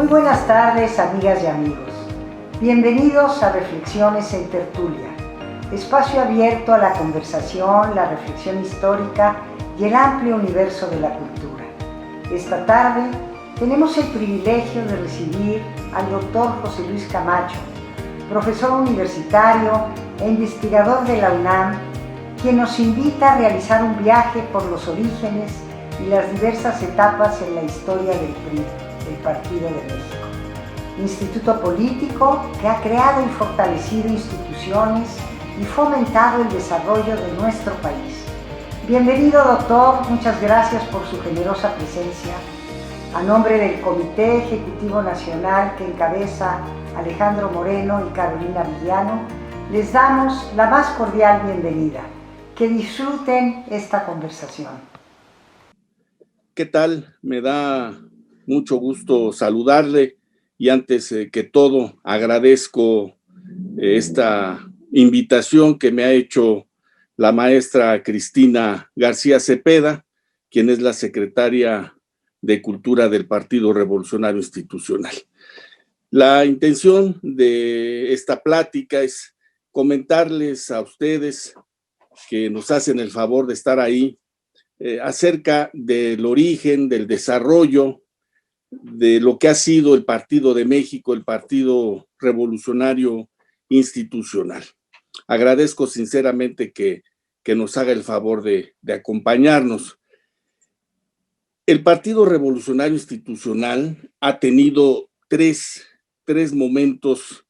Muy buenas tardes, amigas y amigos. Bienvenidos a Reflexiones en Tertulia, espacio abierto a la conversación, la reflexión histórica y el amplio universo de la cultura. Esta tarde tenemos el privilegio de recibir al doctor José Luis Camacho, profesor universitario e investigador de la UNAM, quien nos invita a realizar un viaje por los orígenes y las diversas etapas en la historia del PRI, el Partido de México. Instituto político que ha creado y fortalecido instituciones y fomentado el desarrollo de nuestro país. Bienvenido, doctor, muchas gracias por su generosa presencia. A nombre del Comité Ejecutivo Nacional que encabeza Alejandro Moreno y Carolina Villano, les damos la más cordial bienvenida. Que disfruten esta conversación. ¿Qué tal? Me da mucho gusto saludarle y antes que todo agradezco esta invitación que me ha hecho la maestra Cristina García Cepeda, quien es la secretaria de Cultura del Partido Revolucionario Institucional. La intención de esta plática es comentarles a ustedes que nos hacen el favor de estar ahí acerca del origen, del desarrollo, de lo que ha sido el Partido de México, el Partido Revolucionario Institucional. Agradezco sinceramente que nos haga el favor de acompañarnos. El Partido Revolucionario Institucional ha tenido tres momentos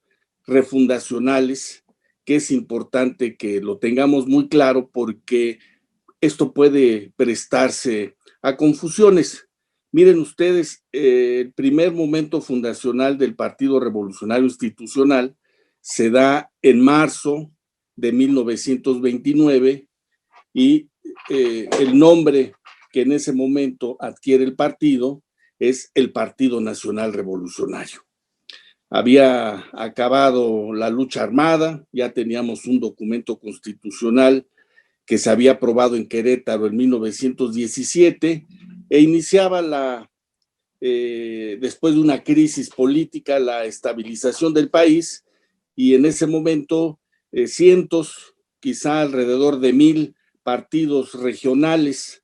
refundacionales que es importante que lo tengamos muy claro porque esto puede prestarse a confusiones. Miren ustedes, el primer momento fundacional del Partido Revolucionario Institucional se da en marzo de 1929 y el nombre que en ese momento adquiere el partido es el Partido Nacional Revolucionario. Había acabado la lucha armada, ya teníamos un documento constitucional que se había aprobado en Querétaro en 1917 e iniciaba después de una crisis política, la estabilización del país y en ese momento cientos, quizá alrededor de 1,000 partidos regionales,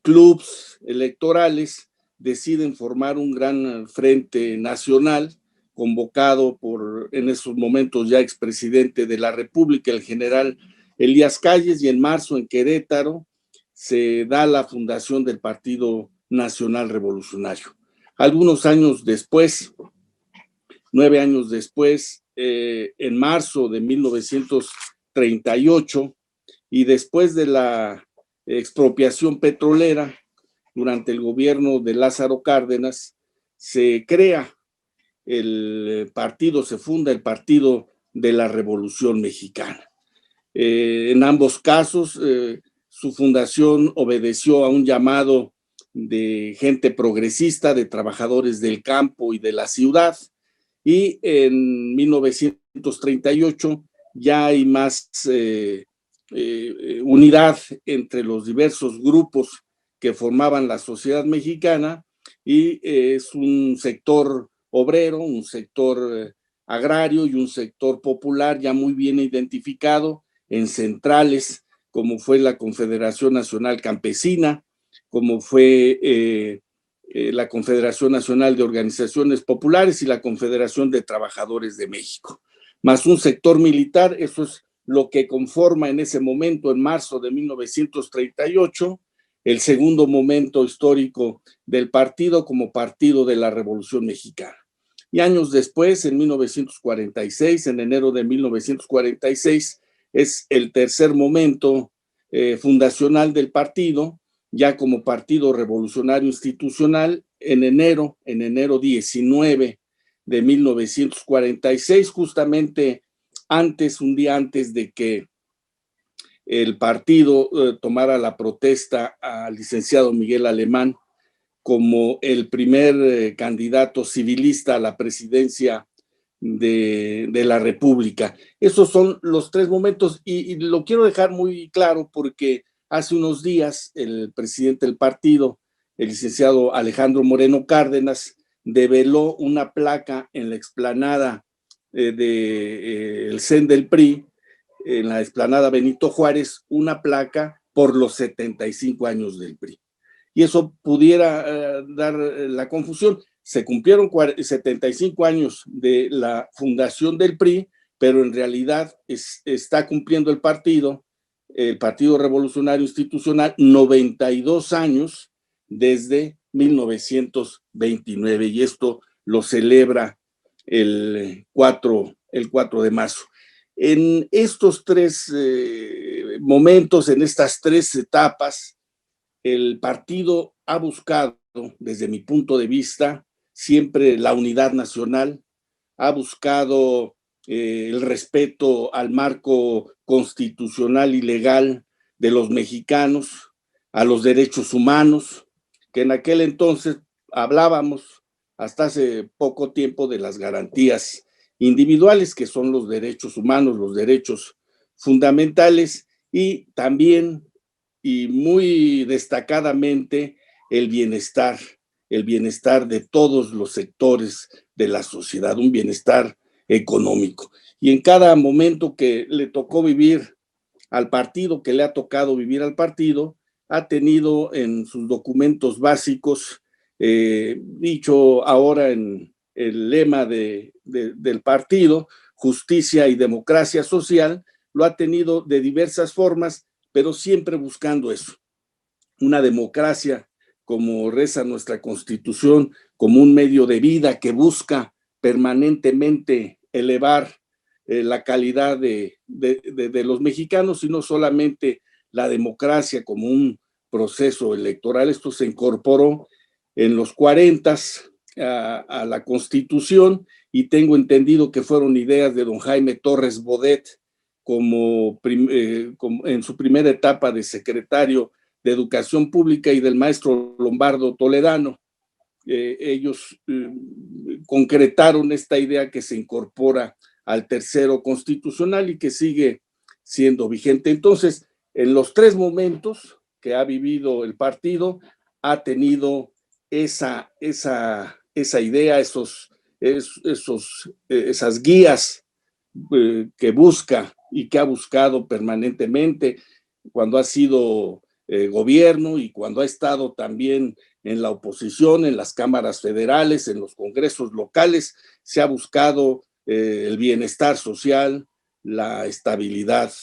clubs electorales deciden formar un gran frente nacional convocado por, en esos momentos ya expresidente de la República, el general Elías Calles, y en marzo en Querétaro se da la fundación del Partido Nacional Revolucionario. Algunos años después, 9 años después, en marzo de 1938, y después de la expropiación petrolera, durante el gobierno de Lázaro Cárdenas, se crea el partido, se funda el Partido de la Revolución Mexicana. En ambos casos, su fundación obedeció a un llamado de gente progresista, de trabajadores del campo y de la ciudad, y en 1938 ya hay más unidad entre los diversos grupos que formaban la sociedad mexicana y es un sector obrero, un sector agrario y un sector popular ya muy bien identificado en centrales como fue la Confederación Nacional Campesina, como fue la Confederación Nacional de Organizaciones Populares y la Confederación de Trabajadores de México, más un sector militar. Eso es lo que conforma en ese momento, en marzo de 1938, el segundo momento histórico del partido como Partido de la Revolución Mexicana. Y años después, en 1946, en enero de 1946, es el tercer momento fundacional del partido, ya como Partido Revolucionario Institucional, en enero 19 de 1946, justamente un día antes de que el partido tomara la protesta al licenciado Miguel Alemán como el primer candidato civilista a la presidencia de la República. Esos son los tres momentos y lo quiero dejar muy claro porque hace unos días el presidente del partido, el licenciado Alejandro Moreno Cárdenas develó una placa en la explanada del CEN del PRI, en la explanada Benito Juárez, una placa por los 75 años del PRI. Y eso pudiera dar la confusión. Se cumplieron 75 años de la fundación del PRI, pero en realidad está cumpliendo el Partido Revolucionario Institucional, 92 años desde 1929, y esto lo celebra el 4 de marzo. En estos tres momentos, en estas tres etapas, el partido ha buscado, desde mi punto de vista, siempre la unidad nacional, ha buscado el respeto al marco constitucional y legal de los mexicanos, a los derechos humanos, que en aquel entonces hablábamos hasta hace poco tiempo de las garantías individuales, que son los derechos humanos, los derechos fundamentales, y también y muy destacadamente el bienestar de todos los sectores de la sociedad, un bienestar económico. Y en cada momento que le tocó vivir al partido, que le ha tocado vivir al partido, ha tenido en sus documentos básicos, dicho ahora en el lema del partido, justicia y democracia social, lo ha tenido de diversas formas, pero siempre buscando eso, una democracia, como reza nuestra Constitución, como un medio de vida que busca permanentemente elevar la calidad de los mexicanos, y no solamente la democracia como un proceso electoral. Esto se incorporó en los 40 a la Constitución, y tengo entendido que fueron ideas de don Jaime Torres Bodet como en su primera etapa de secretario de Educación Pública, y del maestro Lombardo Toledano. Ellos concretaron esta idea que se incorpora al tercero constitucional y que sigue siendo vigente. Entonces, en los tres momentos que ha vivido el partido, ha tenido esa idea, esas guías que busca y que ha buscado permanentemente cuando ha sido gobierno y cuando ha estado también en la oposición, en las cámaras federales, en los congresos locales. Se ha buscado el bienestar social, la estabilidad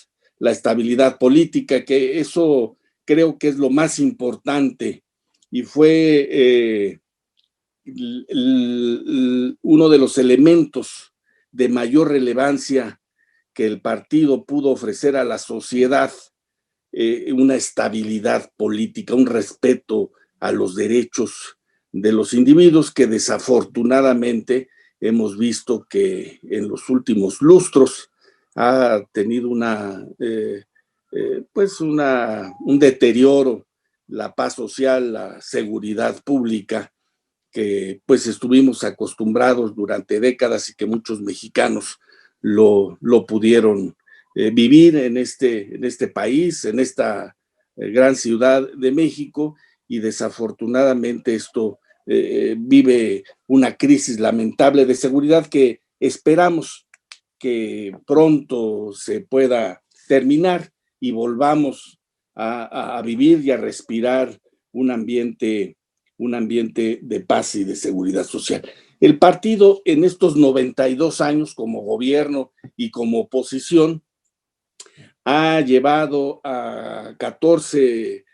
política, que eso creo que es lo más importante, y fue uno de los elementos de mayor relevancia que el partido pudo ofrecer a la sociedad, una estabilidad política, un respeto a los derechos de los individuos, que desafortunadamente hemos visto que en los últimos lustros ha tenido un deterioro, la paz social, la seguridad pública, que pues estuvimos acostumbrados durante décadas y que muchos mexicanos lo pudieron vivir en este país, en esta gran ciudad de México, y desafortunadamente esto vive una crisis lamentable de seguridad que esperamos que pronto se pueda terminar y volvamos a vivir y a respirar un ambiente de paz y de seguridad social. El partido en estos 92 años como gobierno y como oposición ha llevado a 14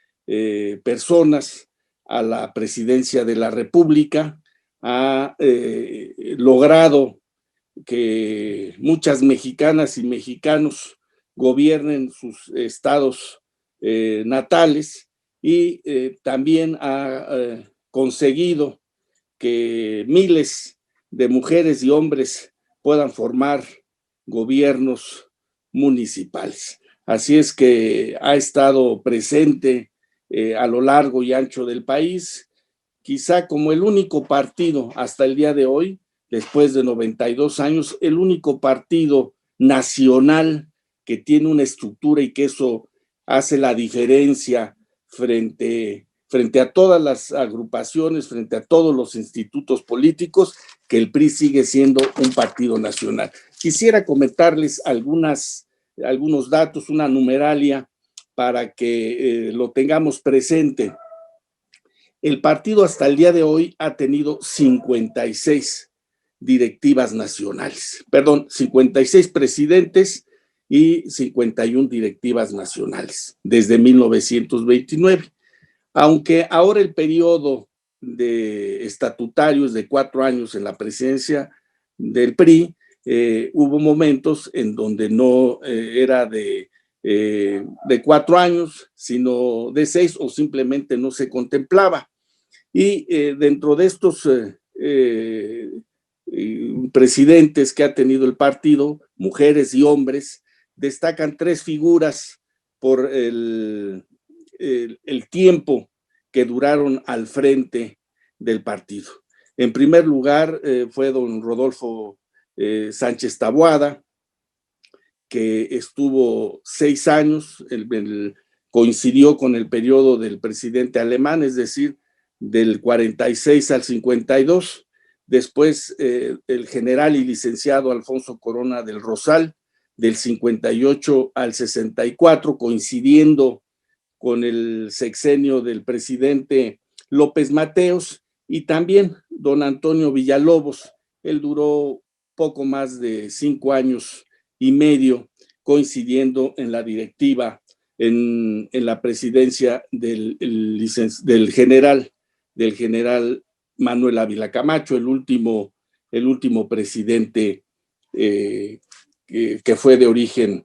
personas a la presidencia de la República, ha logrado que muchas mexicanas y mexicanos gobiernen sus estados natales, y también ha conseguido que miles de mujeres y hombres puedan formar gobiernos municipales. Así es que ha estado presente a lo largo y ancho del país, quizá como el único partido hasta el día de hoy, después de 92 años, el único partido nacional que tiene una estructura y que eso hace la diferencia frente frente a todas las agrupaciones, frente a todos los institutos políticos, que el PRI sigue siendo un partido nacional. Quisiera comentarles algunos datos, una numeralia, para que lo tengamos presente. El partido hasta el día de hoy ha tenido 56 directivas nacionales, 56 presidentes y 51 directivas nacionales desde 1929. Aunque ahora el periodo estatutario es de 4 años en la presidencia del PRI, hubo momentos en donde no era de 4 años, sino de 6, o simplemente no se contemplaba. Y dentro de estos presidentes que ha tenido el partido, mujeres y hombres, destacan 3 figuras por el tiempo que duraron al frente del partido. En primer lugar, fue don Rodolfo Sánchez Taboada, que estuvo 6 años, coincidió con el periodo del presidente alemán, es decir, del 46 al 52. Después, el general y licenciado Alfonso Corona del Rosal, del 58 al 64, coincidiendo con el sexenio del presidente López Mateos, y también don Antonio Villalobos. Él duró poco más de 5 años y medio, coincidiendo en la directiva, en la presidencia del general Manuel Ávila Camacho, el último presidente que fue de origen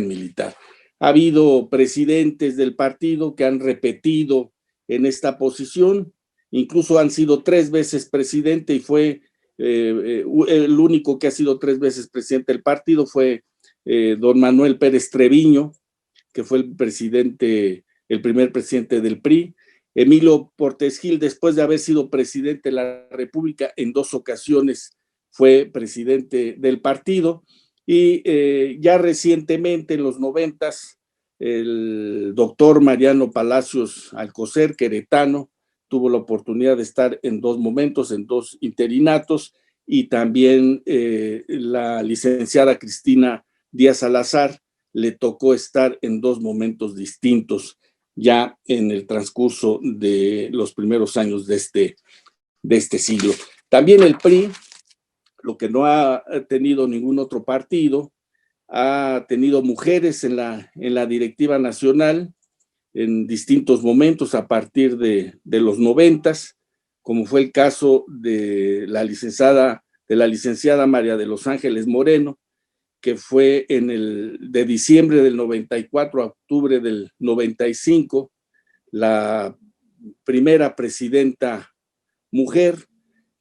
militar. Ha habido presidentes del partido que han repetido en esta posición, incluso han sido 3 veces presidente, y fue el único que ha sido 3 veces presidente del partido fue don Manuel Pérez Treviño, que fue el primer presidente del PRI. Emilio Portes Gil, después de haber sido presidente de la República, en 2 ocasiones fue presidente del partido. Y ya recientemente, en los 90s, el doctor Mariano Palacios Alcocer, queretano, tuvo la oportunidad de estar en 2 momentos, en 2 interinatos, y también la licenciada Cristina Díaz Salazar le tocó estar en 2 momentos distintos ya en el transcurso de los primeros años de este siglo. También el PRI, lo que no ha tenido ningún otro partido, ha tenido mujeres en la directiva nacional en distintos momentos a partir de los 90s, como fue el caso de la licenciada María de los Ángeles Moreno, que fue de diciembre del 94 a octubre del 95, la primera presidenta mujer,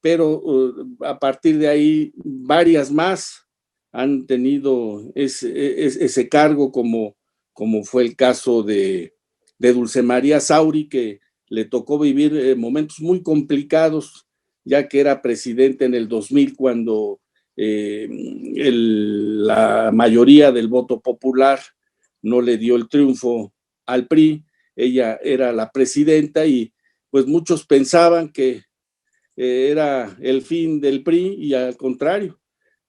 pero a partir de ahí varias más han tenido ese cargo, como fue el caso de Dulce María Sauri, que le tocó vivir momentos muy complicados, ya que era presidente en el 2000, cuando la mayoría del voto popular no le dio el triunfo al PRI. Ella era la presidenta y pues muchos pensaban que era el fin del PRI, y al contrario,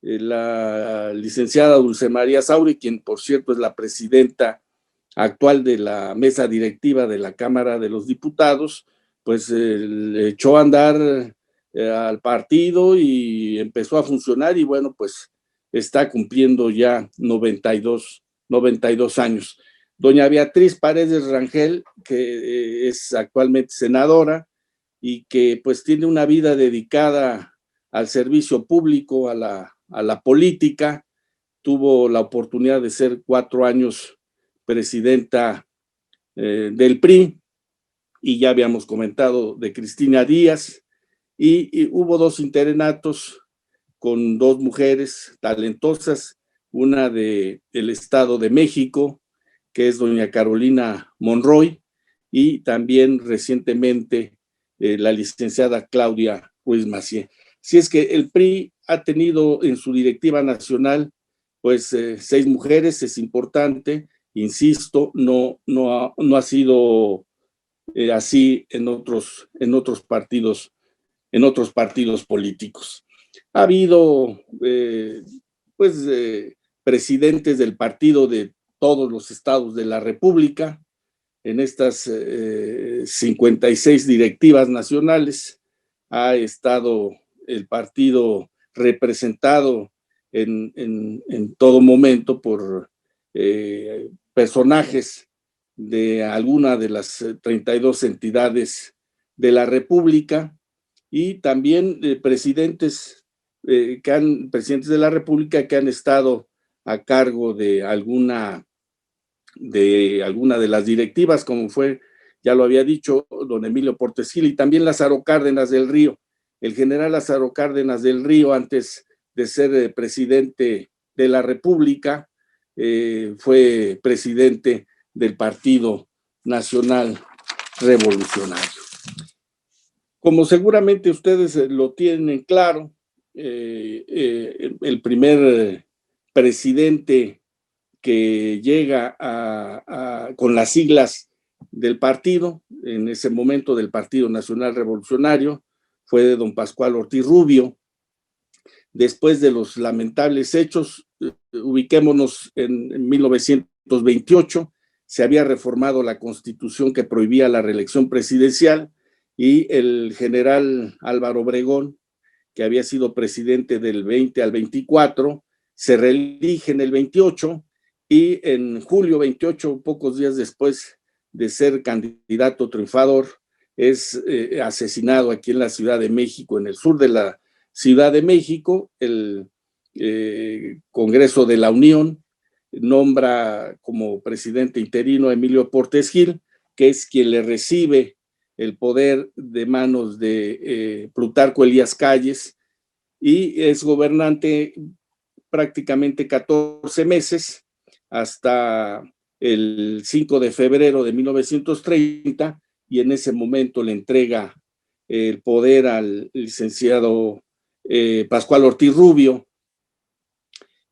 la licenciada Dulce María Sauri, quien por cierto es la presidenta actual de la mesa directiva de la Cámara de los Diputados, pues le echó a andar al partido y empezó a funcionar, y bueno, pues está cumpliendo ya 92 años. Doña Beatriz Paredes Rangel, que es actualmente senadora y que pues tiene una vida dedicada al servicio público, a la política, tuvo la oportunidad de ser 4 años presidenta del PRI, y ya habíamos comentado de Cristina Díaz, y hubo 2 interinatos con 2 mujeres talentosas, una del Estado de México, que es doña Carolina Monroy, y también recientemente la licenciada Claudia Ruiz Massieu. Si es que el PRI ha tenido en su directiva nacional pues 6 mujeres, es importante, insisto, no ha sido así en otros partidos políticos. Ha habido presidentes del partido de todos los estados de la República. En estas 56 directivas nacionales ha estado el partido representado en todo momento por personajes de alguna de las 32 entidades de la República, y también presidentes de la República que han estado a cargo de alguna de las directivas, como fue, ya lo había dicho, don Emilio Portes Gil, y también Lázaro Cárdenas del Río. El general Lázaro Cárdenas del Río, antes de ser presidente de la República, fue presidente del Partido Nacional Revolucionario. Como seguramente ustedes lo tienen claro, el primer presidente que llega con las siglas del partido, en ese momento del Partido Nacional Revolucionario, fue de don Pascual Ortiz Rubio. Después de los lamentables hechos, ubiquémonos en 1928, se había reformado la Constitución que prohibía la reelección presidencial, y el general Álvaro Obregón, que había sido presidente del 20 al 24, se reelige en el 28, y en julio 28, pocos días después de ser candidato triunfador, es asesinado aquí en la Ciudad de México, en el sur de la Ciudad de México. El Congreso de la Unión nombra como presidente interino a Emilio Portes Gil, que es quien le recibe el poder de manos de Plutarco Elías Calles, y es gobernante prácticamente 14 meses, hasta el 5 de febrero de 1930, y en ese momento le entrega el poder al licenciado Pascual Ortiz Rubio,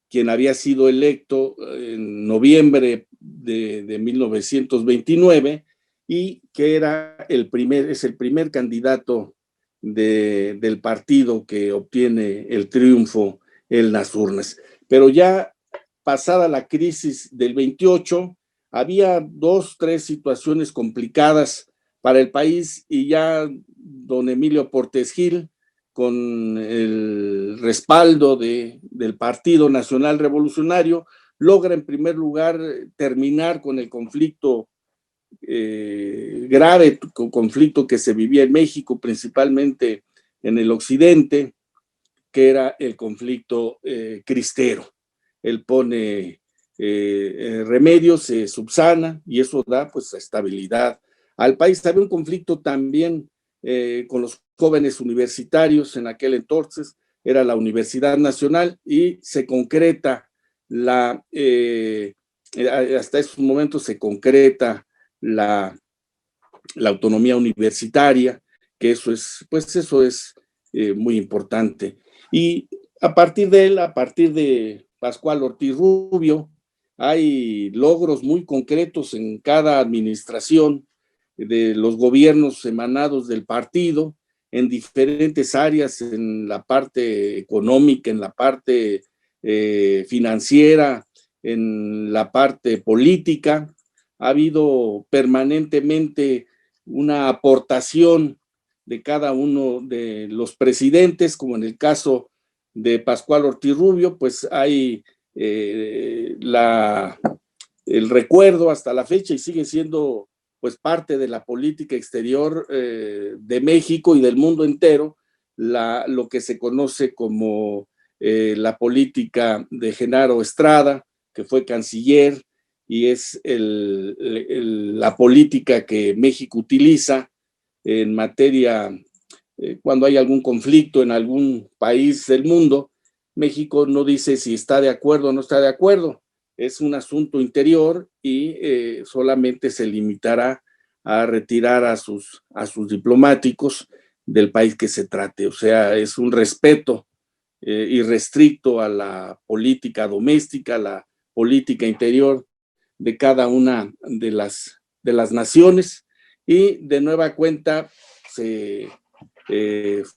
quien había sido electo en noviembre de 1929, y que es el primer candidato del partido que obtiene el triunfo en las urnas. Pero ya pasada la crisis del 28, había 2, 3 situaciones complicadas para el país, y ya don Emilio Portes Gil, con el respaldo del Partido Nacional Revolucionario, logra en primer lugar terminar con el conflicto grave, conflicto que se vivía en México, principalmente en el occidente, que era el conflicto cristero. Él pone remedios, se subsana, y eso da pues estabilidad al país. Había un conflicto también con los jóvenes universitarios. En aquel entonces era la Universidad Nacional, y se concreta hasta esos momentos se concreta la autonomía universitaria, que eso es muy importante. Y a partir de Pascual Ortiz Rubio, hay logros muy concretos en cada administración de los gobiernos emanados del partido, en diferentes áreas, en la parte económica, en la parte financiera, en la parte política. Ha habido permanentemente una aportación de cada uno de los presidentes, como en el caso de Pascual Ortiz Rubio, pues hay el recuerdo hasta la fecha, y sigue siendo pues parte de la política exterior de México y del mundo entero, lo que se conoce como la política de Genaro Estrada, que fue canciller, y es la política que México utiliza en materia, cuando hay algún conflicto en algún país del mundo. México no dice si está de acuerdo o no está de acuerdo, es un asunto interior, y solamente se limitará a retirar a sus diplomáticos del país que se trate. O sea, es un respeto irrestricto a la política doméstica, a la política interior de cada una de las naciones, y de nueva cuenta se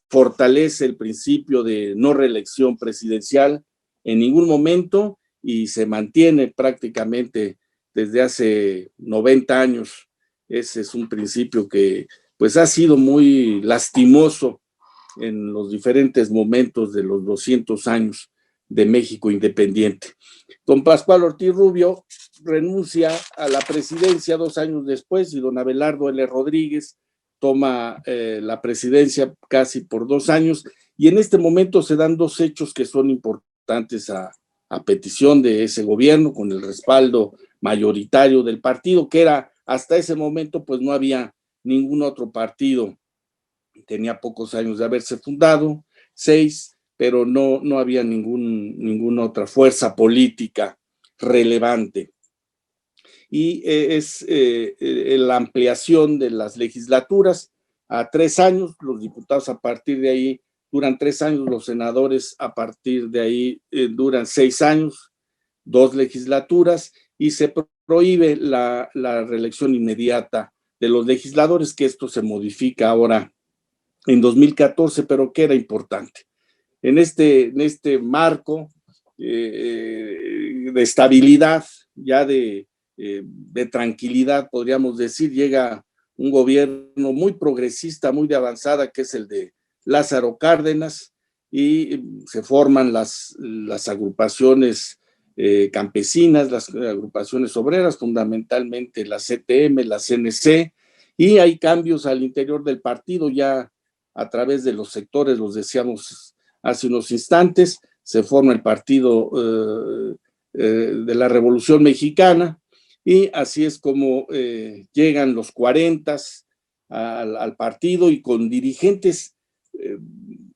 fortalece el principio de no reelección presidencial en ningún momento y se mantiene prácticamente desde hace 90 años. Ese es un principio que pues ha sido muy lastimoso en los diferentes momentos de los 200 años de México independiente. Don Pascual Ortiz Rubio renuncia a la presidencia 2 años después y don Abelardo L. Rodríguez toma la presidencia casi por 2 años, y en este momento se dan dos hechos que son importantes a petición de ese gobierno, con el respaldo mayoritario del partido, que era hasta ese momento, pues no había ningún otro partido, tenía pocos años de haberse fundado, 6, pero no había ninguna otra fuerza política relevante. Y es la ampliación de las legislaturas a 3 años, los diputados a partir de ahí duran 3 años, los senadores a partir de ahí duran 6 años, 2 legislaturas, y se prohíbe la reelección inmediata de los legisladores, que esto se modifica ahora en 2014, pero que era importante. En este marco de estabilidad, ya de tranquilidad, podríamos decir, llega un gobierno muy progresista, muy de avanzada, que es el de Lázaro Cárdenas, y se forman las agrupaciones campesinas, las agrupaciones obreras, fundamentalmente la CTM, la CNC, y hay cambios al interior del partido ya a través de los sectores, los decíamos hace unos instantes, se forma el Partido de la Revolución Mexicana, y así es como llegan los 40 al partido, y con dirigentes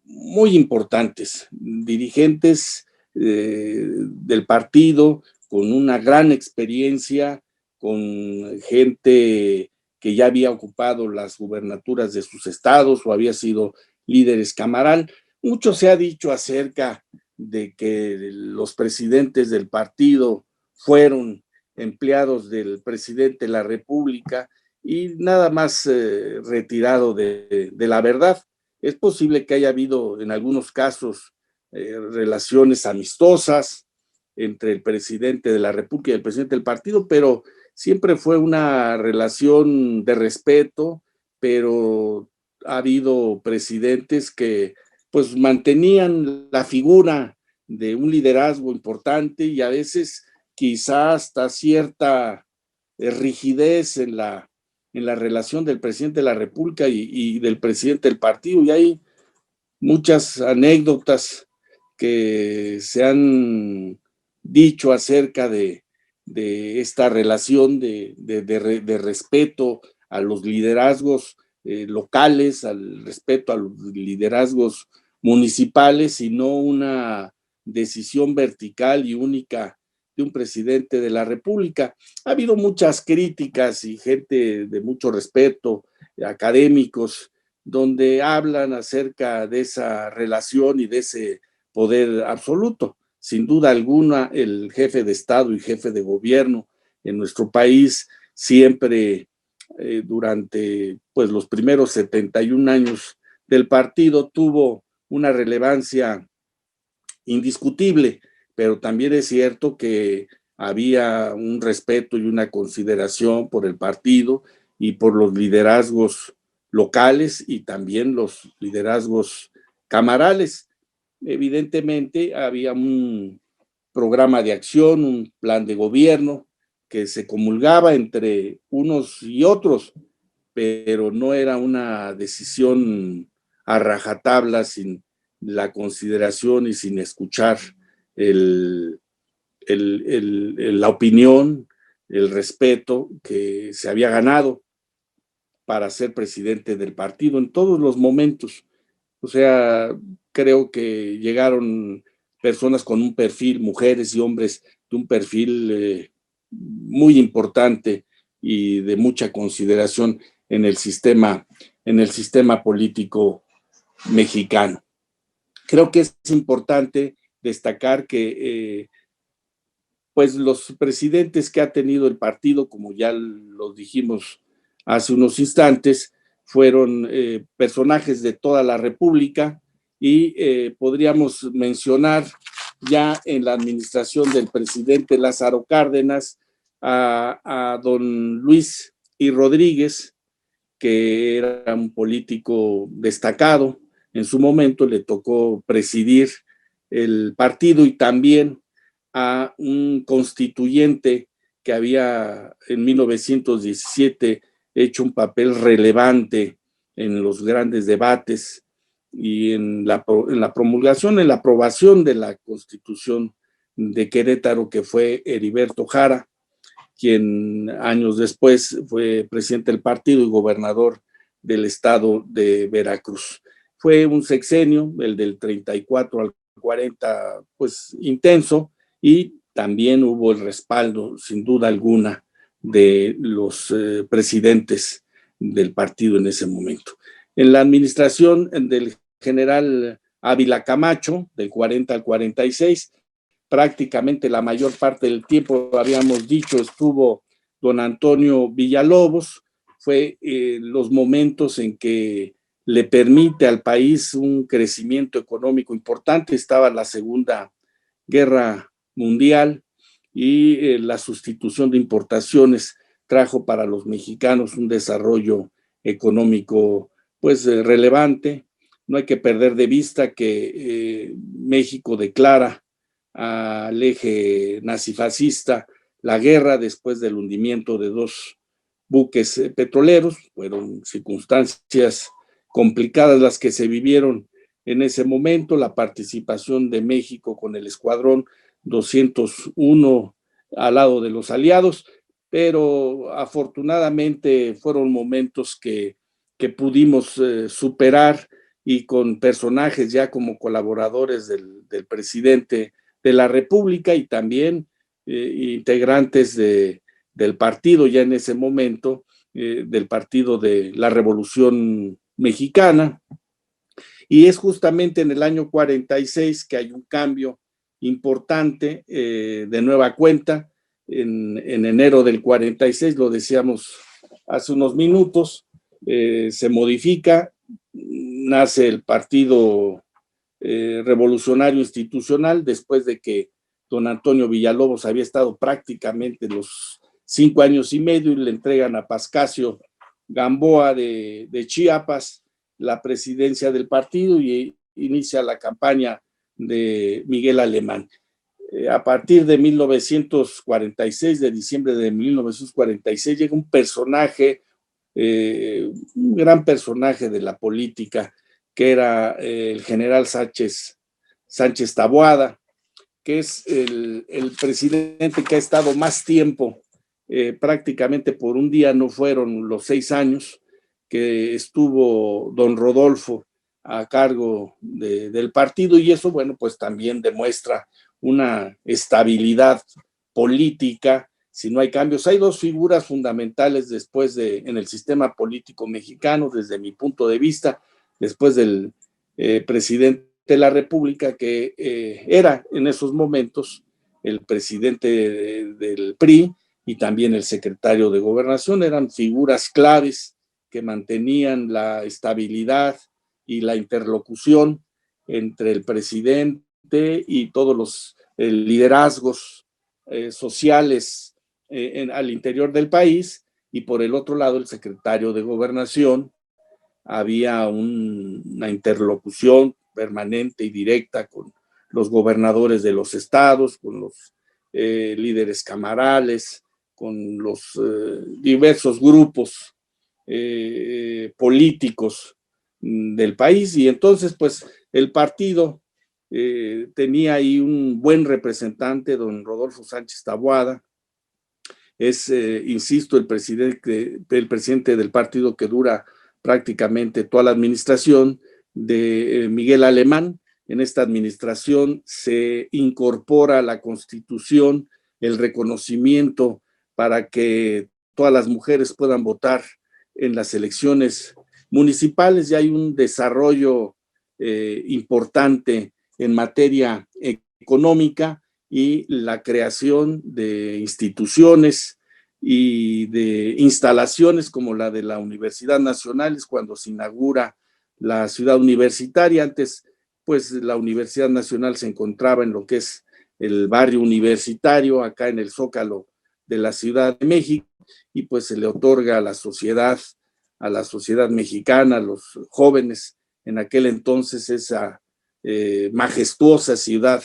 muy importantes, dirigentes del partido con una gran experiencia, con gente que ya había ocupado las gubernaturas de sus estados o había sido líderes camaral. Mucho se ha dicho acerca de que los presidentes del partido fueron empleados del presidente de la República, y nada más retirado de la verdad. Es posible que haya habido en algunos casos relaciones amistosas entre el presidente de la República y el presidente del partido, pero siempre fue una relación de respeto, pero ha habido presidentes que pues mantenían la figura de un liderazgo importante, y a veces quizá hasta cierta rigidez en la relación del presidente de la República y del presidente del partido, y hay muchas anécdotas que se han dicho acerca de esta relación de respeto a los liderazgos locales, al respeto a los liderazgos municipales, y no una decisión vertical y única de un presidente de la República. Ha habido muchas críticas y gente de mucho respeto, académicos, donde hablan acerca de esa relación y de ese poder absoluto. Sin duda alguna, el jefe de Estado y jefe de gobierno en nuestro país siempre durante pues, los primeros 71 años del partido tuvo una relevancia indiscutible, pero también es cierto que había un respeto y una consideración por el partido y por los liderazgos locales y también los liderazgos camarales. Evidentemente había un programa de acción, un plan de gobierno que se comulgaba entre unos y otros, pero no era una decisión a rajatabla sin la consideración y sin escuchar la opinión, el respeto que se había ganado para ser presidente del partido en todos los momentos. O sea, creo que llegaron personas con un perfil, mujeres y hombres de un perfil muy importante y de mucha consideración en el sistema político mexicano. Creo que es importante destacar que pues los presidentes que ha tenido el partido, como ya lo dijimos hace unos instantes, fueron personajes de toda la República y podríamos mencionar ya en la administración del presidente Lázaro Cárdenas a don Luis I. Rodríguez, que era un político destacado. En su momento le tocó presidir el partido, y también a un constituyente que había en 1917 hecho un papel relevante en los grandes debates y en la promulgación, en la aprobación de la Constitución de Querétaro, que fue Heriberto Jara, quien años después fue presidente del partido y gobernador del estado de Veracruz. Fue un sexenio, el del 34 al 40, pues intenso, y también hubo el respaldo, sin duda alguna, de los presidentes del partido en ese momento. En la administración del general Ávila Camacho, del 40 al 46, prácticamente la mayor parte del tiempo, habíamos dicho, estuvo don Antonio Villalobos. Fue los momentos en que le permite al país un crecimiento económico importante. Estaba la Segunda Guerra Mundial y la sustitución de importaciones trajo para los mexicanos un desarrollo económico pues relevante. No hay que perder de vista que México declara al eje nazifascista la guerra después del hundimiento de dos buques petroleros. Fueron circunstancias complicadas las que se vivieron en ese momento. La participación de México con el escuadrón 201 al lado de los aliados, pero afortunadamente fueron momentos que pudimos superar, y con personajes ya como colaboradores del presidente de la República y también integrantes del partido ya en ese momento, del Partido de la Revolución Mexicana. Y es justamente en el año 46 que hay un cambio importante de nueva cuenta. En enero del 46, lo decíamos hace unos minutos, se modifica, nace el Partido Revolucionario Institucional, después de que don Antonio Villalobos había estado prácticamente los 5 años y medio, y le entregan a Pascasio Gamboa de Chiapas la presidencia del partido, y inicia la campaña de Miguel Alemán. A partir de 1946, de diciembre de 1946, llega un personaje, un gran personaje de la política, que era el general Sánchez Taboada, que es el presidente que ha estado más tiempo, prácticamente por un día no fueron los 6 años que estuvo don Rodolfo a cargo del partido, y eso, bueno, pues también demuestra una estabilidad política. Si no hay cambios, hay dos figuras fundamentales después en el sistema político mexicano, desde mi punto de vista, después del presidente de la República, que era en esos momentos el presidente del PRI y también el secretario de Gobernación. Eran figuras claves que mantenían la estabilidad y la interlocución entre el presidente y todos los liderazgos sociales al interior del país, y por el otro lado el secretario de Gobernación. Había una interlocución permanente y directa con los gobernadores de los estados, con los líderes camarales, con los diversos grupos políticos del país. Y entonces, pues, el partido tenía ahí un buen representante, don Rodolfo Sánchez Taboada. Es, insisto, el presidente del partido que dura prácticamente toda la administración de Miguel Alemán. En esta administración se incorpora a la Constitución el reconocimiento para que todas las mujeres puedan votar en las elecciones municipales, y hay un desarrollo importante en materia económica y la creación de instituciones y de instalaciones como la de la Universidad Nacional, es cuando se inaugura la ciudad universitaria. Antes, pues la Universidad Nacional se encontraba en lo que es el barrio universitario, acá en el Zócalo de la Ciudad de México, y pues se le otorga a la sociedad mexicana, a los jóvenes en aquel entonces, esa majestuosa ciudad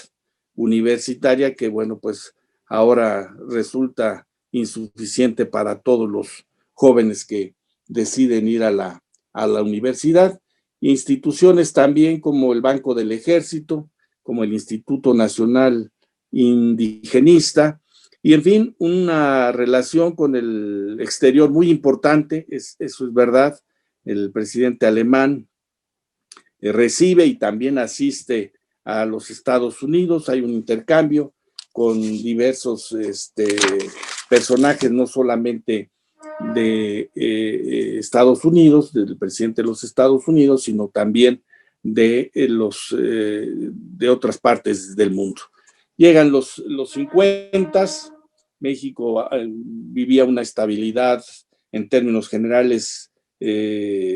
universitaria que, bueno, pues ahora resulta insuficiente para todos los jóvenes que deciden ir a la universidad. Instituciones también como el Banco del Ejército, como el Instituto Nacional Indigenista, y en fin, una relación con el exterior muy importante, eso es verdad. El presidente alemán recibe y también asiste a los Estados Unidos, hay un intercambio con diversos personajes, no solamente de Estados Unidos, del presidente de los Estados Unidos, sino también de otras partes del mundo. Llegan los 50, México vivía una estabilidad en términos generales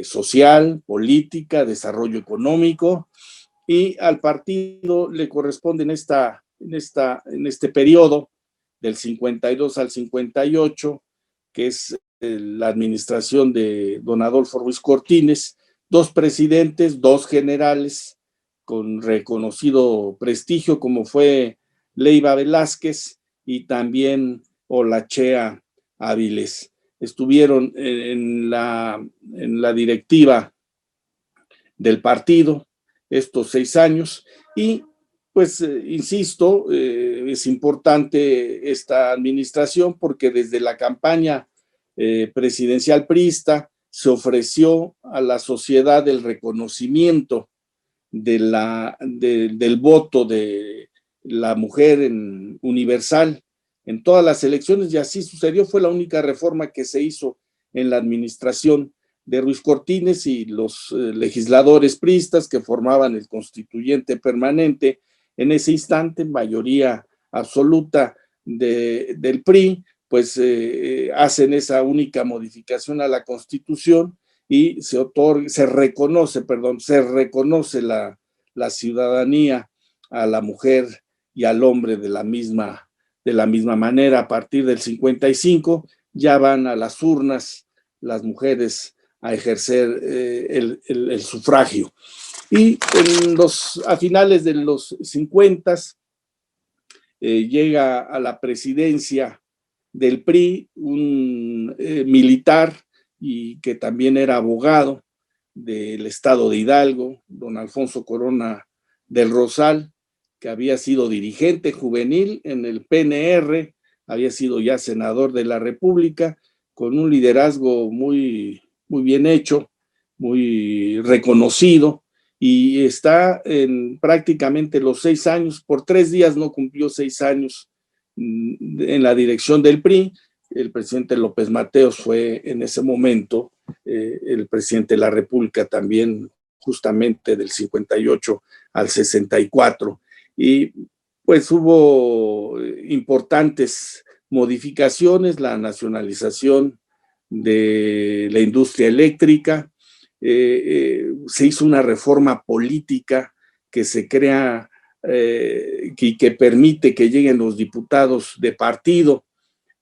social, política, desarrollo económico, y al partido le corresponde en este periodo del 52 al 58, que es la administración de don Adolfo Ruiz Cortines, 2 presidentes, 2 generales con reconocido prestigio, como fue Leiva Velázquez y también Olachea Áviles. Estuvieron en la directiva del partido estos 6 años y pues insisto, es importante esta administración porque desde la campaña presidencial priista se ofreció a la sociedad el reconocimiento del voto de la mujer universal en todas las elecciones, y así sucedió. Fue la única reforma que se hizo en la administración de Ruiz Cortines y los legisladores priistas que formaban el constituyente permanente en ese instante, mayoría absoluta del PRI, pues hacen esa única modificación a la Constitución y se reconoce la ciudadanía a la mujer y al hombre de la misma manera. A partir del 55 ya van a las urnas las mujeres a ejercer el sufragio. Y a finales de los 50 llega a la presidencia del PRI un militar y que también era abogado del estado de Hidalgo, don Alfonso Corona del Rosal, que había sido dirigente juvenil en el PNR, había sido ya senador de la República, con un liderazgo muy, muy bien hecho, muy reconocido, y está en prácticamente los 6 años, por 3 días no cumplió 6 años en la dirección del PRI. El presidente López Mateos fue en ese momento el presidente de la República también, justamente del 58 al 64. Y pues hubo importantes modificaciones, la nacionalización de la industria eléctrica, se hizo una reforma política que se crea que permite que lleguen los diputados de partido.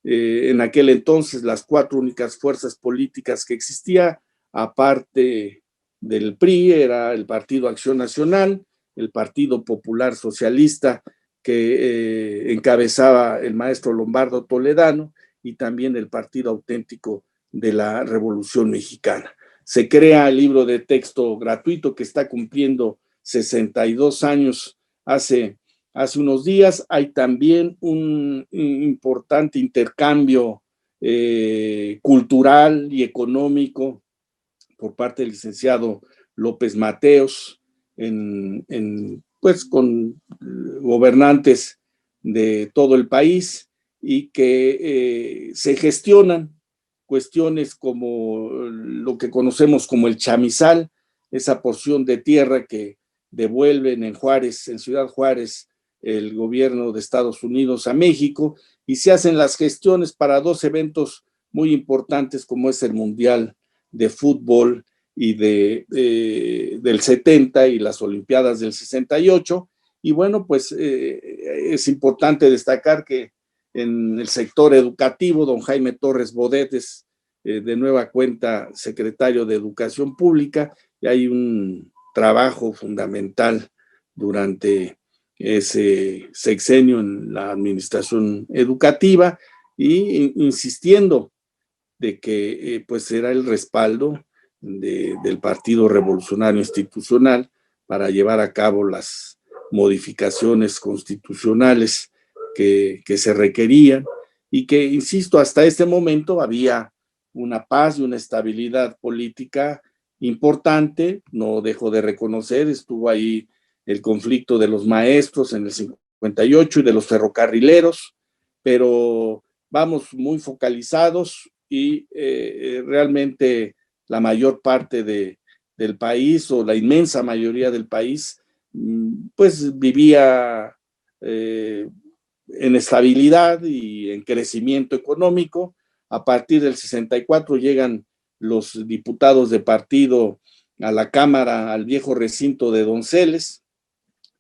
En aquel entonces las 4 únicas fuerzas políticas que existía, aparte del PRI, era el Partido Acción Nacional, el Partido Popular Socialista, que encabezaba el maestro Lombardo Toledano, y también el Partido Auténtico de la Revolución Mexicana. Se crea el libro de texto gratuito que está cumpliendo 62 años hace unos días. Hay también un importante intercambio cultural y económico por parte del licenciado López Mateos, pues con gobernantes de todo el país, y que se gestionan cuestiones como lo que conocemos como el chamizal, esa porción de tierra que devuelven en Ciudad Juárez, el gobierno de Estados Unidos a México, y se hacen las gestiones para dos eventos muy importantes como es el Mundial de Fútbol y del 70 y las Olimpiadas del 68. Y bueno, pues es importante destacar que en el sector educativo, don Jaime Torres Bodet es de nueva cuenta secretario de Educación Pública, y hay un trabajo fundamental durante ese sexenio en la administración educativa, y insistiendo de que pues será el respaldo del Partido Revolucionario Institucional para llevar a cabo las modificaciones constitucionales que se requerían, y que, insisto, hasta este momento había una paz y una estabilidad política importante. No dejo de reconocer, estuvo ahí el conflicto de los maestros en el 58 y de los ferrocarrileros, pero vamos muy focalizados, y realmente la mayor parte del país, o la inmensa mayoría del país, pues vivía en estabilidad y en crecimiento económico. A partir del 64 llegan los diputados de partido a la Cámara, al viejo recinto de Donceles,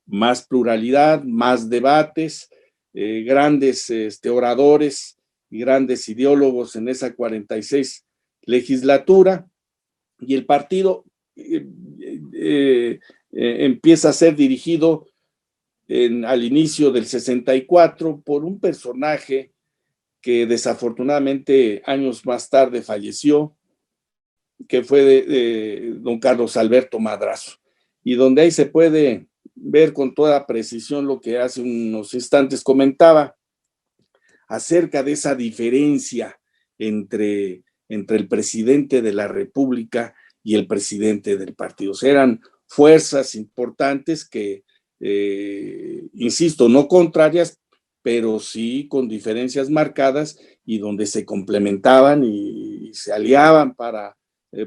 más pluralidad, más debates, grandes oradores y grandes ideólogos en esa 46 legislatura, y el partido empieza a ser dirigido al inicio del 64 por un personaje que desafortunadamente años más tarde falleció, que fue don Carlos Alberto Madrazo, y donde ahí se puede ver con toda precisión lo que hace unos instantes comentaba acerca de esa diferencia entre el presidente de la República y el presidente del partido. O sea, eran fuerzas importantes que, insisto, no contrarias, pero sí con diferencias marcadas, y donde se complementaban y se aliaban para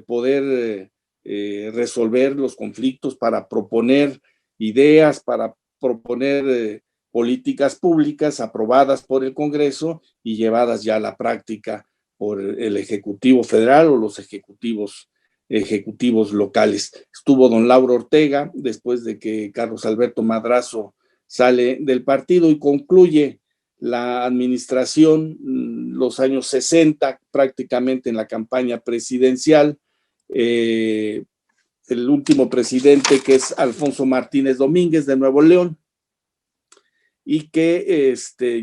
poder resolver los conflictos, para proponer ideas, para proponer políticas públicas aprobadas por el Congreso y llevadas ya a la práctica por el Ejecutivo Federal o los ejecutivos locales. Estuvo don Lauro Ortega después de que Carlos Alberto Madrazo sale del partido y concluye la administración los años 60, prácticamente en la campaña presidencial. El último presidente, que es Alfonso Martínez Domínguez de Nuevo León, y que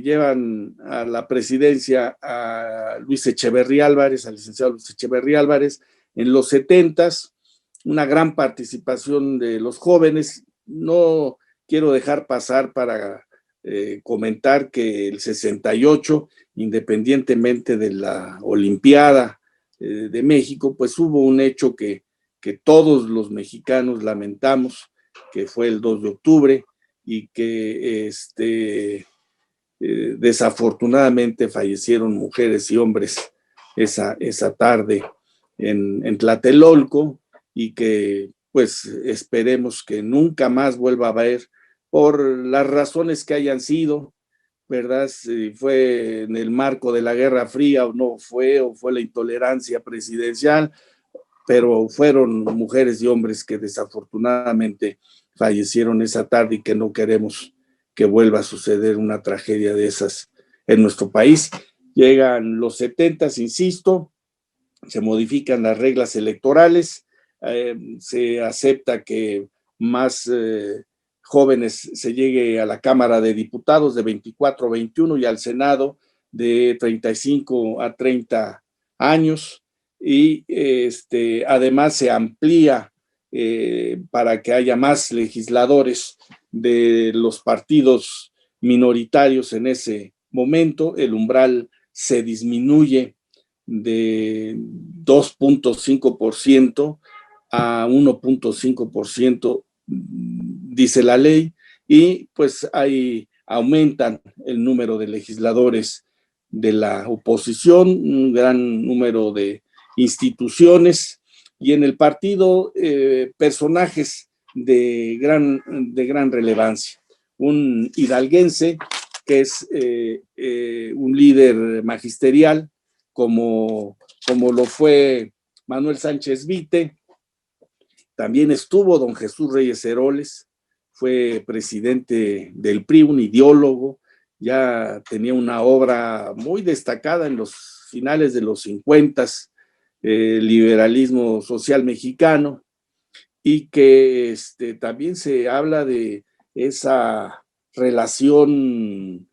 llevan a la presidencia a Luis Echeverría Álvarez, al licenciado Luis Echeverría Álvarez, en los 70s, una gran participación de los jóvenes. No quiero dejar pasar para comentar que el 68, independientemente de la Olimpiada de México, pues hubo un hecho que todos los mexicanos lamentamos, que fue el 2 de octubre, y que desafortunadamente fallecieron mujeres y hombres esa tarde en Tlatelolco, y que pues esperemos que nunca más vuelva a haber, por las razones que hayan sido, ¿verdad? Si fue en el marco de la Guerra Fría o fue la intolerancia presidencial, pero fueron mujeres y hombres que desafortunadamente fallecieron esa tarde, y que no queremos que vuelva a suceder una tragedia de esas en nuestro país. Llegan los 70s, insisto, se modifican las reglas electorales, se acepta que más jóvenes se llegue a la Cámara de Diputados de 24 a 21 y al Senado de 35 a 30 años, y además se amplía para que haya más legisladores de los partidos minoritarios en ese momento. El umbral se disminuye de 2.5% a 1.5%, dice la ley, y pues ahí aumentan el número de legisladores de la oposición, un gran número de instituciones, y en el partido personajes de gran relevancia. Un hidalguense que es un líder magisterial, como lo fue Manuel Sánchez Vite. También estuvo don Jesús Reyes Heroles, fue presidente del PRI, un ideólogo, ya tenía una obra muy destacada en los finales de los 50, liberalismo social mexicano, y que también se habla de esa relación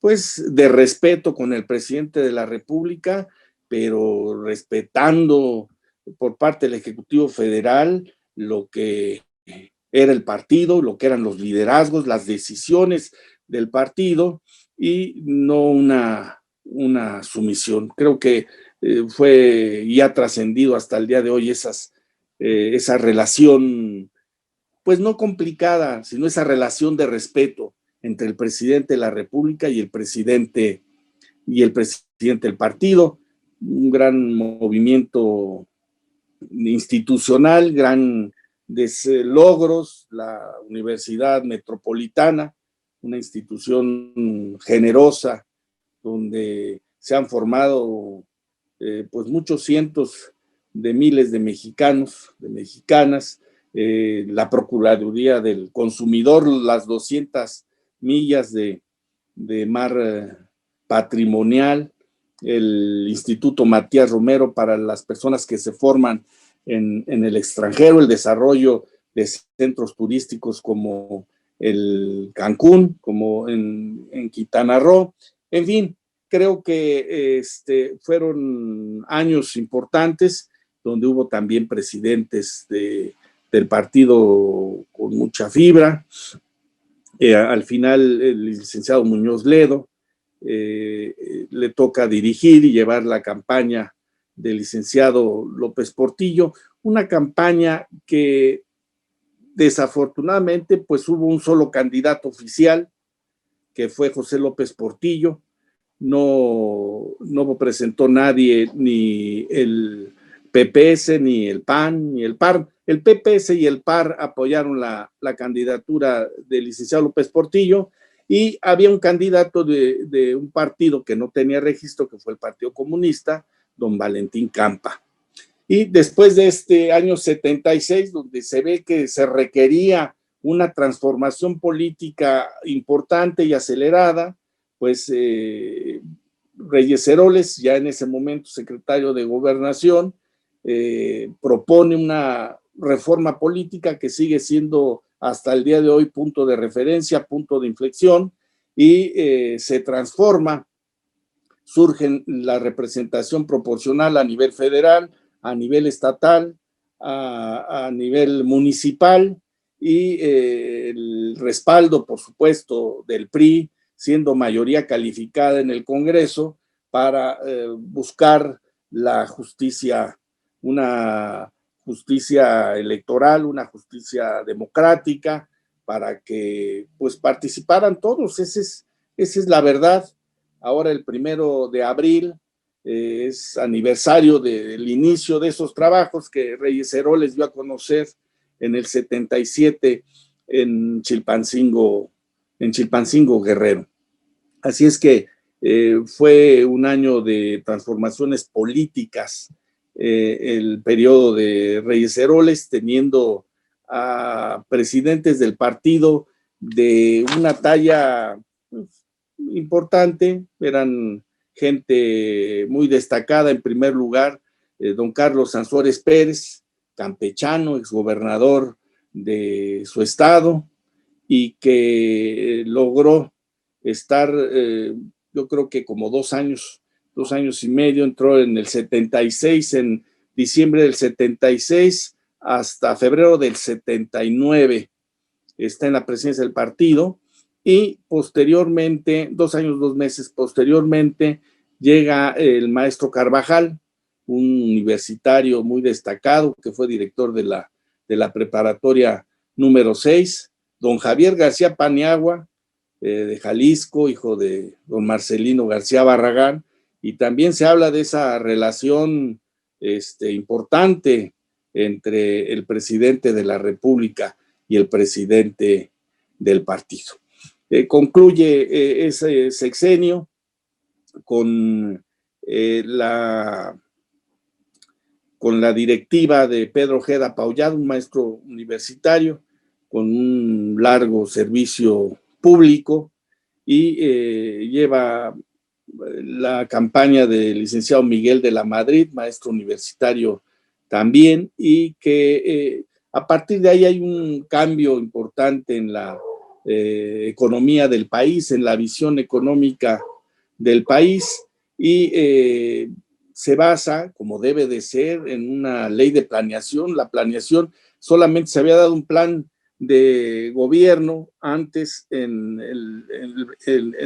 pues de respeto con el presidente de la República, pero respetando por parte del Ejecutivo Federal lo que era el partido, lo que eran los liderazgos, las decisiones del partido, y no una sumisión. Creo que fue y ha trascendido hasta el día de hoy esa relación, pues no complicada, sino esa relación de respeto entre el presidente de la República y el presidente del partido. Un gran movimiento institucional, grandes logros, la Universidad Metropolitana, una institución generosa donde se han formado pues muchos cientos de miles de mexicanos, de mexicanas, la Procuraduría del Consumidor, las 200 millas de mar patrimonial, el Instituto Matías Romero para las personas que se forman en el extranjero, el desarrollo de centros turísticos como el Cancún, como en Quintana Roo. En fin, creo que fueron años importantes donde hubo también presidentes del partido con mucha fibra. Al final, el licenciado Muñoz Ledo le toca dirigir y llevar la campaña del licenciado López Portillo, una campaña que desafortunadamente pues hubo un solo candidato oficial, que fue José López Portillo. No presentó nadie, ni el PPS, ni el PAN, ni el PAR. El PPS y el PAR apoyaron la candidatura del licenciado López Portillo, y había un candidato de un partido que no tenía registro, que fue el Partido Comunista, don Valentín Campa. Y después de este año 76, donde se ve que se requería una transformación política importante y acelerada, pues Reyes Heroles, ya en ese momento secretario de Gobernación, propone una reforma política que sigue siendo hasta el día de hoy punto de referencia, punto de inflexión, y se transforma. Surge la representación proporcional a nivel federal, a nivel estatal, a nivel municipal, y el respaldo, por supuesto, del PRI, siendo mayoría calificada en el Congreso, para buscar la justicia, una justicia electoral, una justicia democrática, para que pues participaran todos. Esa es la verdad. Ahora el 1 de abril es aniversario del inicio de esos trabajos que Reyes Heroles dio a conocer en el 77 en Chilpancingo, Guerrero. Así es que fue un año de transformaciones políticas, el periodo de Reyes Heroles, teniendo a presidentes del partido de una talla importante. Eran gente muy destacada. En primer lugar, don Carlos Sansores Pérez, campechano, exgobernador de su estado, y que logró estar, yo creo que como 2 años y medio, entró en el 76, en diciembre del 76 hasta febrero del 79, está en la presidencia del partido, y posteriormente, 2 años, 2 meses posteriormente, llega el maestro Carvajal, un universitario muy destacado que fue director de la preparatoria número 6, don Javier García Paniagua, de Jalisco, hijo de don Marcelino García Barragán, y también se habla de esa relación importante entre el presidente de la República y el presidente del partido. concluye ese sexenio con la directiva de Pedro Ojeda Paullado, un maestro universitario con un largo servicio público, y lleva la campaña del licenciado Miguel de la Madrid, maestro universitario también, y que a partir de ahí hay un cambio importante en la economía del país, en la visión económica del país, y se basa, como debe de ser, en una ley de planeación. La planeación solamente se había dado un plan de gobierno antes en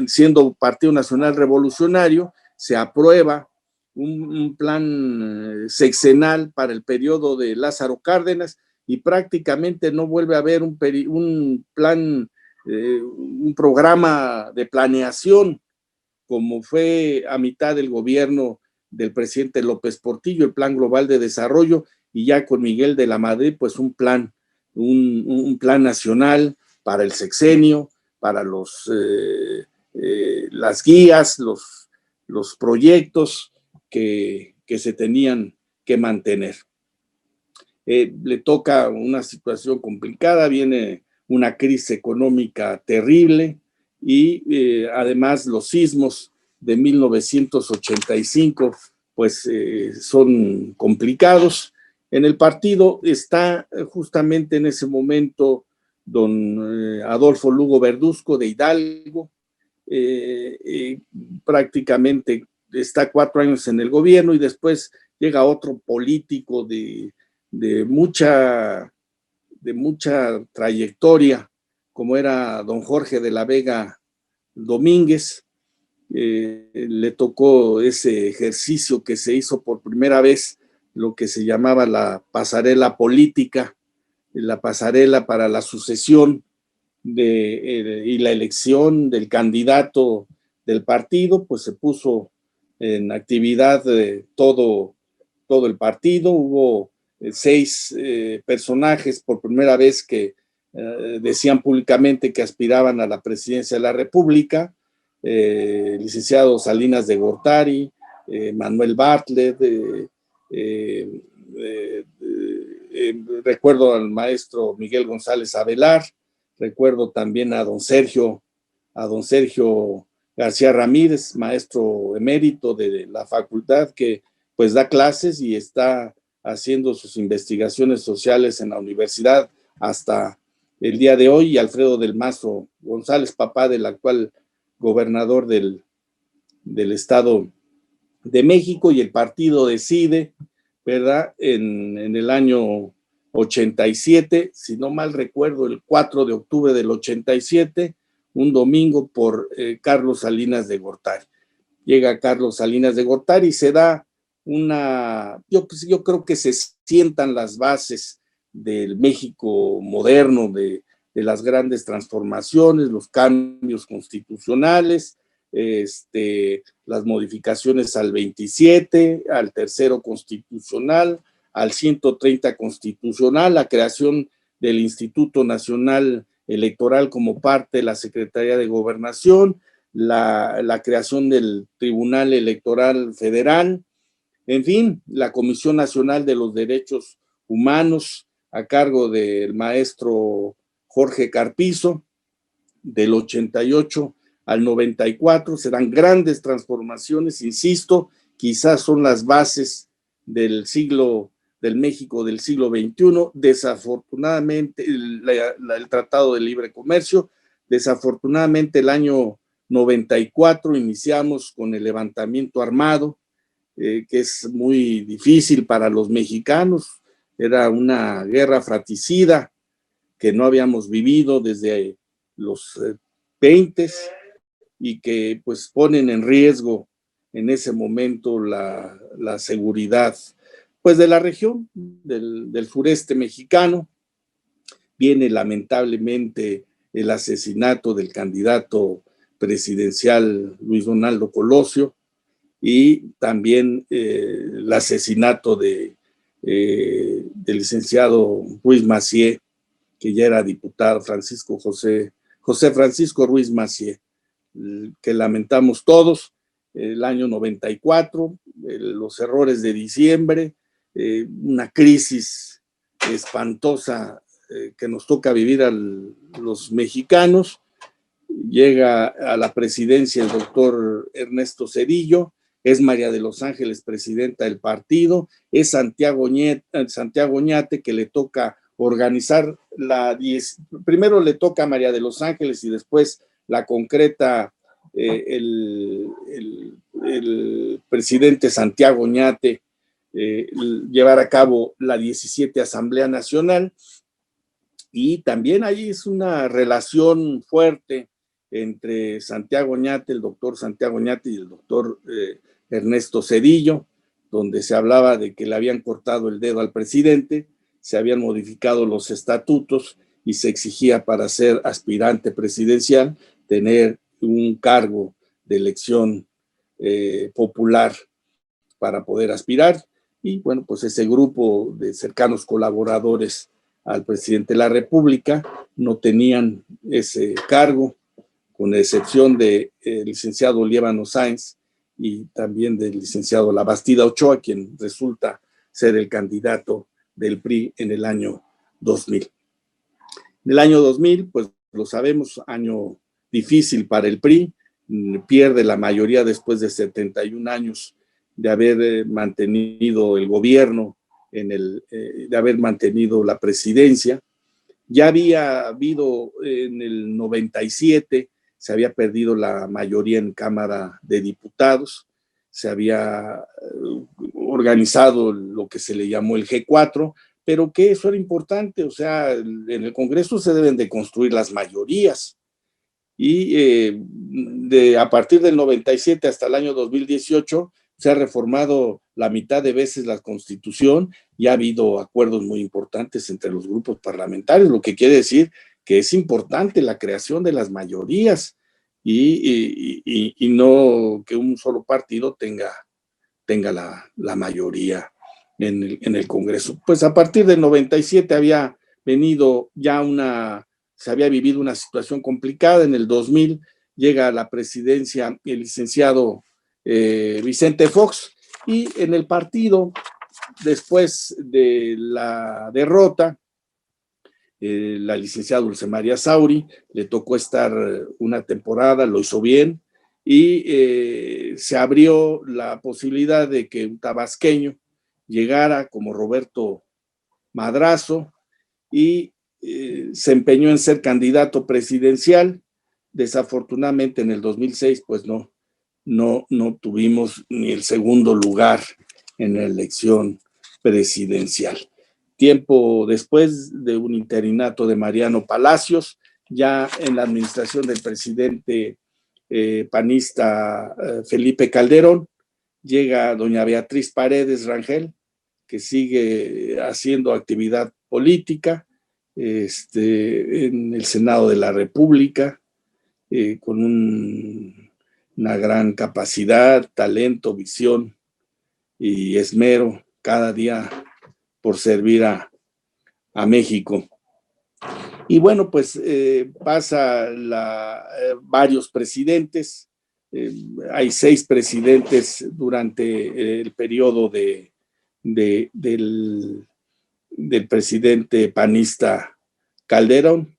siendo Partido Nacional Revolucionario, se aprueba un plan sexenal para el periodo de Lázaro Cárdenas y prácticamente no vuelve a haber un plan, un programa de planeación como fue a mitad del gobierno del presidente López Portillo, el Plan Global de Desarrollo, y ya con Miguel de la Madrid, pues un plan nacional para el sexenio, para las guías, los proyectos que se tenían que mantener. Le toca una situación complicada, viene una crisis económica terrible y además los sismos de 1985 pues son complicados. En el partido está justamente en ese momento don Adolfo Lugo Verduzco de Hidalgo, prácticamente está 4 años en el gobierno y después llega otro político de mucha trayectoria, como era don Jorge de la Vega Domínguez. Le tocó ese ejercicio que se hizo por primera vez, lo que se llamaba la pasarela política, la pasarela para la sucesión y la elección del candidato del partido, pues se puso en actividad todo el partido. Hubo 6 personajes por primera vez que decían públicamente que aspiraban a la presidencia de la República, licenciado Salinas de Gortari, Manuel Bartlett, recuerdo al maestro Miguel González Avelar, recuerdo también a don Sergio García Ramírez, maestro emérito de la facultad, que pues da clases y está haciendo sus investigaciones sociales en la universidad hasta el día de hoy, y Alfredo del Mazo González, papá del actual gobernador del Estado de México, y el partido decide, ¿verdad? En el año 87, si no mal recuerdo, el 4 de octubre del 87, un domingo, por Carlos Salinas de Gortari. Llega Carlos Salinas de Gortari y se da yo creo que se sientan las bases del México moderno, de las grandes transformaciones, los cambios constitucionales, las modificaciones al 27, al tercero constitucional, al 130 constitucional, la creación del Instituto Nacional Electoral como parte de la Secretaría de Gobernación, la creación del Tribunal Electoral Federal, en fin, la Comisión Nacional de los Derechos Humanos a cargo del maestro Jorge Carpizo. Del 88 al 94 serán grandes transformaciones, insisto, quizás son las bases del México del siglo XXI. Desafortunadamente, el Tratado de Libre Comercio, desafortunadamente el año 94 iniciamos con el levantamiento armado, que es muy difícil para los mexicanos. Era una guerra fratricida que no habíamos vivido desde los 20 y que pues ponen en riesgo en ese momento la seguridad pues de la región, del sureste mexicano. Viene lamentablemente el asesinato del candidato presidencial Luis Donaldo Colosio, y también el asesinato del licenciado Ruiz Massieu, que ya era diputado, Francisco José José Francisco Ruiz Massieu, que lamentamos todos, el año 94, los errores de diciembre, una crisis espantosa que nos toca vivir a los mexicanos. Llega a la presidencia el doctor Ernesto Zedillo, es María de los Ángeles presidenta del partido, es Santiago Oñate, que le toca organizar primero le toca a María de los Ángeles y después la concreta el presidente Santiago Oñate, llevar a cabo la 17 Asamblea Nacional, y también ahí es una relación fuerte entre Santiago Oñate, el doctor Santiago Oñate y el doctor Ernesto Zedillo, donde se hablaba de que le habían cortado el dedo al presidente, se habían modificado los estatutos y se exigía para ser aspirante presidencial tener un cargo de elección popular para poder aspirar. Y bueno, pues ese grupo de cercanos colaboradores al presidente de la República no tenían ese cargo, con excepción del licenciado Líbano Sáenz y también del licenciado Labastida Ochoa, quien resulta ser el candidato del PRI en el año 2000. En el año 2000, pues lo sabemos, año difícil para el PRI, pierde la mayoría después de 71 años de haber mantenido el gobierno, de haber mantenido la presidencia. Ya había habido en el 97, se había perdido la mayoría en Cámara de Diputados, se había organizado lo que se le llamó el G4, pero que eso era importante, o sea, en el Congreso se deben de construir las mayorías, y a partir del 97 hasta el año 2018 se ha reformado la mitad de veces la Constitución y ha habido acuerdos muy importantes entre los grupos parlamentarios, lo que quiere decir que es importante la creación de las mayorías y no que un solo partido tenga la mayoría en el Congreso. Pues a partir del 97 había venido ya se había vivido una situación complicada. En el 2000 llega a la presidencia el licenciado Vicente Fox, y en el partido, después de la derrota, la licenciada Dulce María Sauri le tocó estar una temporada, lo hizo bien, y se abrió la posibilidad de que un tabasqueño llegara como Roberto Madrazo y se empeñó en ser candidato presidencial. Desafortunadamente en el 2006 pues no tuvimos ni el segundo lugar en la elección presidencial. Tiempo después de un interinato de Mariano Palacios, ya en la administración del presidente panista Felipe Calderón, llega doña Beatriz Paredes Rangel, que sigue haciendo actividad política en el Senado de la República, con una gran capacidad, talento, visión y esmero cada día por servir a México. Y bueno, pues pasa varios presidentes, hay 6 presidentes durante el periodo del presidente panista Calderón,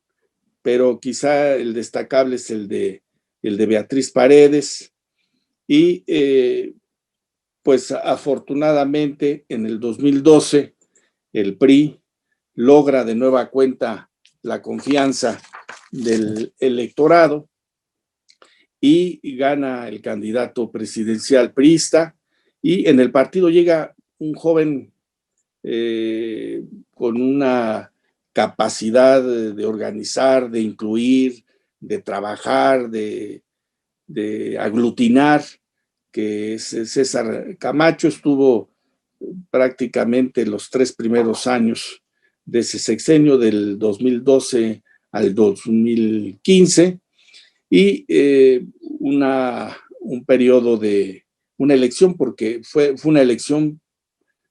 pero quizá el destacable es el de Beatriz Paredes, y pues afortunadamente en el 2012 el PRI logra de nueva cuenta la confianza del electorado y gana el candidato presidencial priista, y en el partido llega un joven con una capacidad de organizar, de incluir, de trabajar, de aglutinar, que es César Camacho. Estuvo prácticamente los 3 primeros años de ese sexenio, del 2012 al 2015, y un periodo de una elección, porque fue una elección,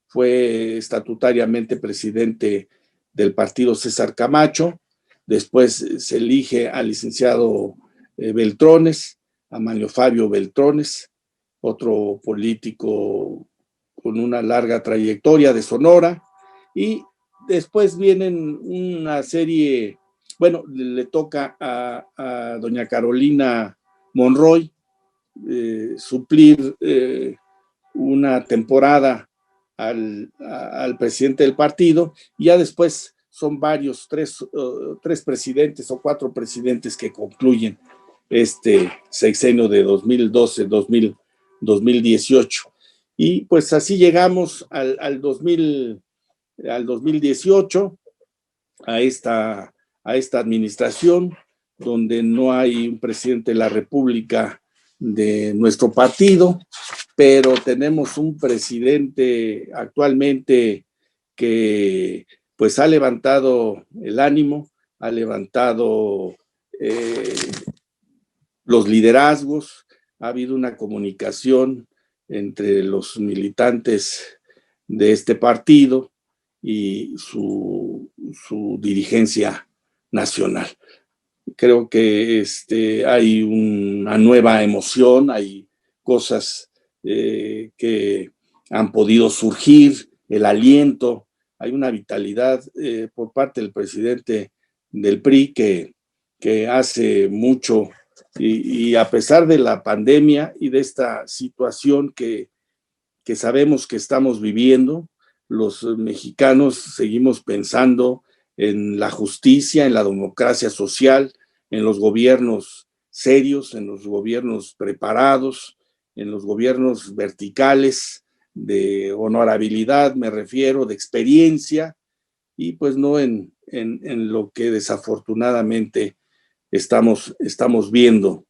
fue estatutariamente presidente del partido César Camacho, Después se elige al licenciado Beltrones, a Manlio Fabio Beltrones, otro político con una larga trayectoria de Sonora, y después vienen una serie, bueno, le toca a doña Carolina Monroy suplir una temporada al presidente del partido, y ya después son varios, tres presidentes o cuatro presidentes que concluyen este sexenio de 2012-2018. Y pues así llegamos al 2018, a esta administración, donde no hay un presidente de la República de nuestro partido, pero tenemos un presidente actualmente que pues ha levantado el ánimo, ha levantado los liderazgos, ha habido una comunicación entre los militantes de este partido y su dirigencia nacional. Creo que hay una nueva emoción, hay cosas que han podido surgir, el aliento, hay una vitalidad por parte del presidente del PRI que hace mucho, y a pesar de la pandemia y de esta situación que sabemos que estamos viviendo, los mexicanos seguimos pensando en la justicia, en la democracia social, en los gobiernos serios, en los gobiernos preparados, en los gobiernos verticales, de honorabilidad, me refiero, de experiencia, y pues no en lo que desafortunadamente estamos viendo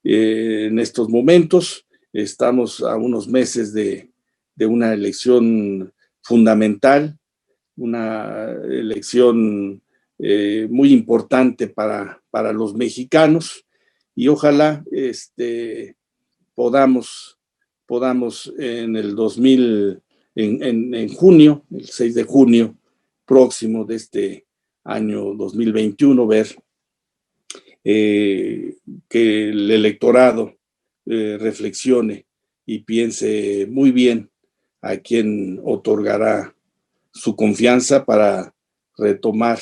en estos momentos. Estamos a unos meses de una elección fundamental, una elección muy importante para los mexicanos, y ojalá podamos en el 2000, en junio, el 6 de junio próximo de este año 2021, ver que el electorado reflexione y piense muy bien a quién otorgará su confianza para retomar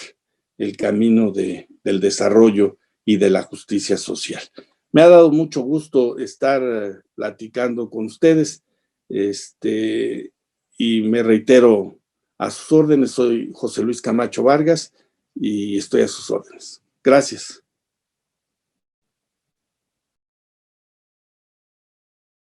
el camino del desarrollo y de la justicia social. Me ha dado mucho gusto estar platicando con ustedes, y me reitero a sus órdenes. Soy José Luis Camacho Vargas y estoy a sus órdenes. Gracias.